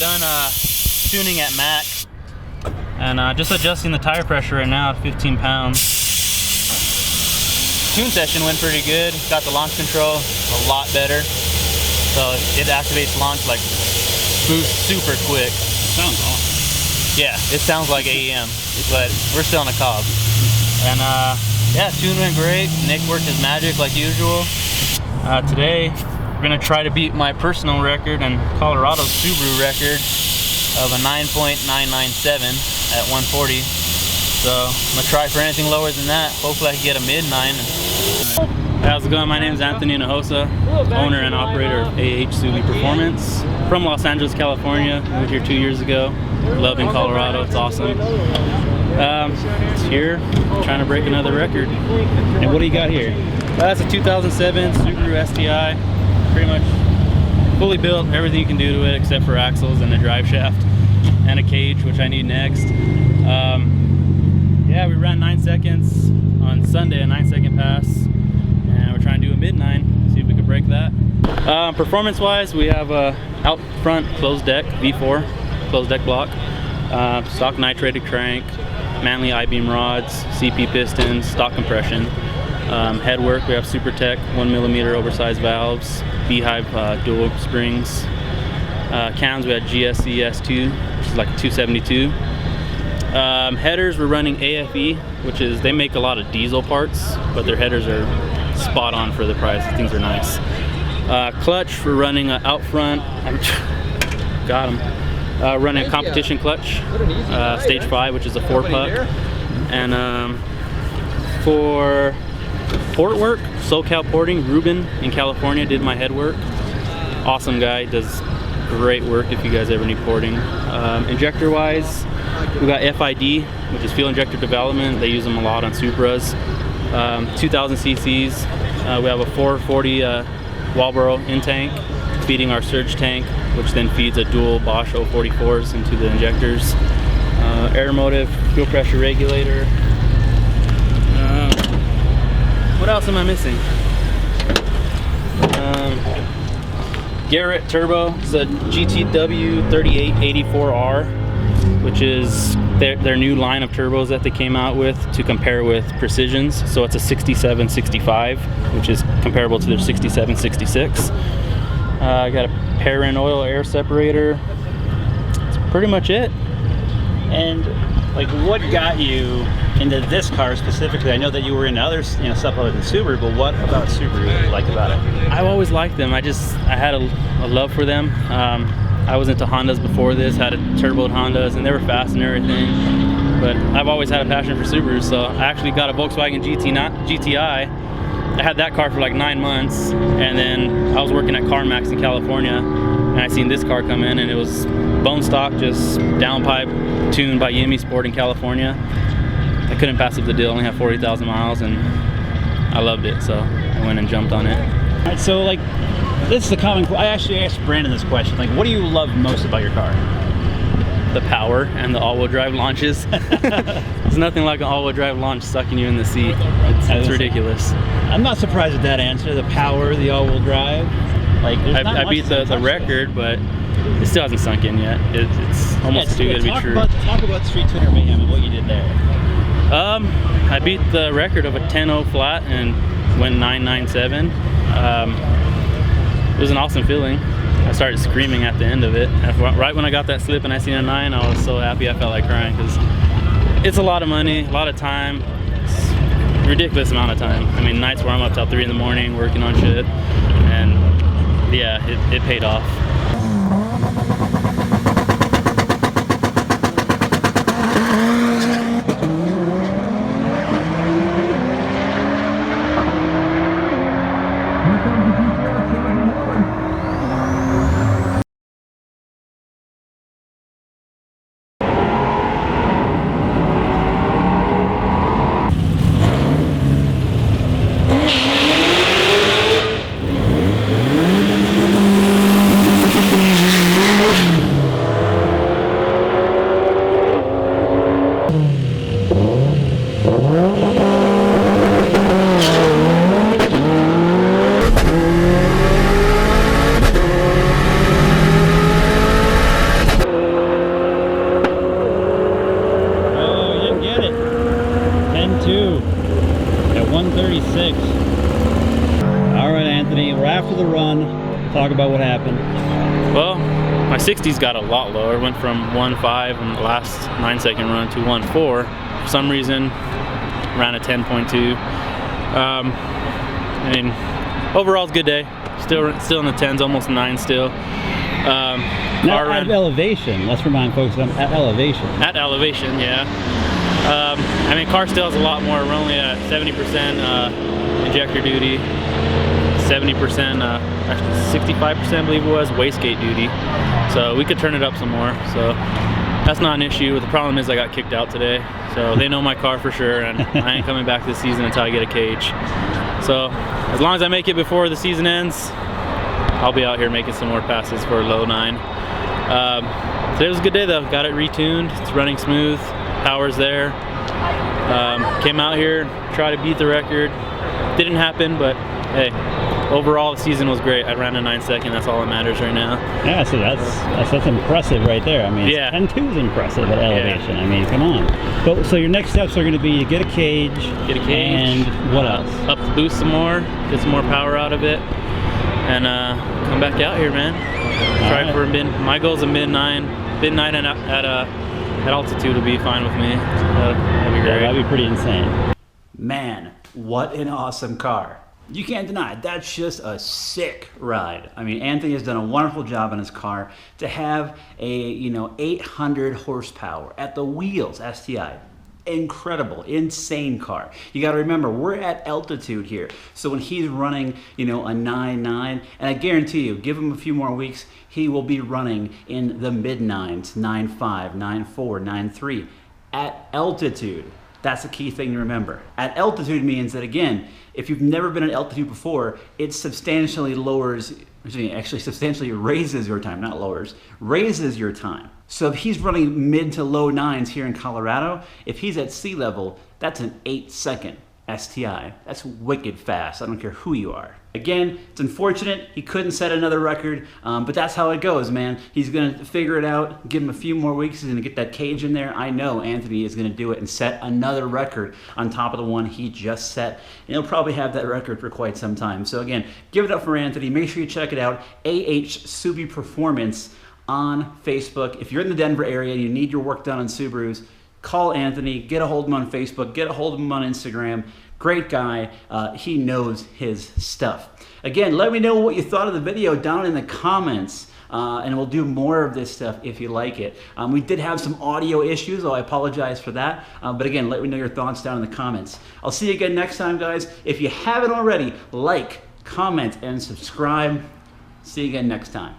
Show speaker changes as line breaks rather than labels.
done tuning at max and just adjusting the tire pressure right now at 15 pounds. Tune session went pretty good. Got the launch control a lot better. So it activates launch like boost super quick.
Sounds awesome.
Yeah, it sounds like AEM, but we're still in a Cobb. And yeah, tune went great. Nick worked his magic like usual. Today, we're gonna try to beat my personal record and Colorado Subaru record of a 9.997 at 140. So I'm gonna try for anything lower than that. Hopefully I can get a mid-9. How's it going? My name is Anthony Hinojosa, owner and operator of AH Subie Performance. From Los Angeles, California. Moved here 2 years ago. Loving Colorado, it's awesome. It's here, trying to break another record.
And what do you got here?
That's a 2007 Subaru STi. Pretty much fully built, everything you can do to it except for axles and a drive shaft and a cage, which I need next. Yeah, we ran 9 seconds on Sunday, a 9-second pass, and we're trying to do a mid-9, see if we can break that. Performance-wise, we have a out front closed deck V4 closed deck block, stock nitrated crank, Manley I-beam rods, CP pistons, stock compression. Headwork, we have SuperTech 1mm oversized valves, Beehive dual springs. Cams, we had GSC S2, which is like a 272. Headers, we're running AFE, which is, they make a lot of diesel parts, but their headers are spot on for the price. Things are nice. Clutch, we're running out front. Got them. Running a competition clutch, stage 5, which is a 4-puck. And for port work, SoCal Porting, Ruben in California did my head work. Awesome guy, does great work if you guys ever need porting. Injector wise, we got FID, which is fuel injector development. They use them a lot on Supras. 2000 cc's. We have a 440 Walboro in tank, feeding our surge tank, which then feeds a dual Bosch 044s into the injectors. Air motive, fuel pressure regulator. What else am I missing? Garrett Turbo. It's a GTW 3884R, which is their new line of turbos that they came out with to compare with Precision's. So it's a 6765, which is comparable to their 6766. I got a pair-in oil air separator. That's pretty much it.
And like, what got you into this car specifically? I know that you were in other, stuff other than Subaru, but what about Subaru do you like about it?
I've always liked them. I had a love for them. I was into Hondas before this, had a turboed Hondas, and they were fast and everything. But I've always had a passion for Subarus, so I actually got a Volkswagen GTI. I had that car for like 9 months, and then I was working at CarMax in California, and I seen this car come in, and it was bone stock, just downpipe, tuned by Yemi Sport in California. I couldn't pass up the deal. Only had 40,000 miles, and I loved it, so I went and jumped on it.
All right, so like, this is the common. I actually asked Brandon this question. Like, what do you love most about your car?
The power and the all-wheel drive launches. There's nothing like an all-wheel drive launch sucking you in the seat. It's ridiculous.
I'm not surprised at that answer. The power, the all-wheel drive. Like,
I beat the record, but it still hasn't sunk in yet. It's almost too good to be true.
Talk about Street Tuner Mayhem and what you did there.
I beat the record of a 10.0 flat and went 9.97. It was an awesome feeling. I started screaming at the end of it. Right when I got that slip and I seen a 9, I was so happy I felt like crying, because it's a lot of money, a lot of time. It's a ridiculous amount of time. I mean, nights where I'm up till 3 in the morning working on shit, and yeah, it paid off.
after the run, talk about what happened.
Well, my 60s got a lot lower. Went from 1.5 in the last 9-second run to 1.4. For some reason, ran a 10.2. I mean, overall, it's a good day. Still in the 10s, almost 9 still.
Now at elevation, let's remind folks at elevation. At elevation,
yeah. I mean, car still has a lot more. We're only at 70% injector duty, 70%, actually 65% I believe it was, wastegate duty. So we could turn it up some more. So that's not an issue. The problem is I got kicked out today. So they know my car for sure, and I ain't coming back this season until I get a cage. So as long as I make it before the season ends, I'll be out here making some more passes for low 9. Today was a good day though. Got it retuned. It's running smooth. Power's there. Came out here, tried to beat the record. Didn't happen, but hey, overall the season was great. I ran a 9-second. That's all that matters right now.
Yeah, so that's impressive right there. I mean,
yeah.
10.2 is impressive at elevation. Yeah. I mean, come on. So your next steps are going to be to get a cage. And what else?
Up the boost some more, get some more power out of it, and come back out here, man. Try for my goal's a mid-9 at altitude will be fine with me. That'd be great.
That'd be pretty insane.
Man, what an awesome car. You can't deny it. That's just a sick ride. I mean, Anthony has done a wonderful job on his car. To have a 800 horsepower at the wheels STi, incredible, insane car. You got to remember, we're at altitude here. So when he's running, a 9.9, and I guarantee you, give him a few more weeks, he will be running in the mid-9s, 9.5, 9.4, 9.3 at altitude. That's the key thing to remember. At altitude means that, again, if you've never been at altitude before, it substantially substantially raises your time, not lowers, raises your time. So if he's running mid to low 9s here in Colorado, if he's at sea level, that's an 8-second STi. That's wicked fast. I don't care who you are. Again, it's unfortunate he couldn't set another record, but that's how it goes, man. He's going to figure it out, give him a few more weeks, he's going to get that cage in there. I know Anthony is going to do it and set another record on top of the one he just set. And he'll probably have that record for quite some time. So again, give it up for Anthony. Make sure you check it out. AH Subie Performance on Facebook. If you're in the Denver area and you need your work done on Subarus, call Anthony, get a hold of him on Facebook, get a hold of him on Instagram. Great guy. He knows his stuff. Again, let me know what you thought of the video down in the comments. And we'll do more of this stuff if you like it. We did have some audio issues, so I apologize for that. But again, let me know your thoughts down in the comments. I'll see you again next time, guys. If you haven't already, like, comment, and subscribe. See you again next time.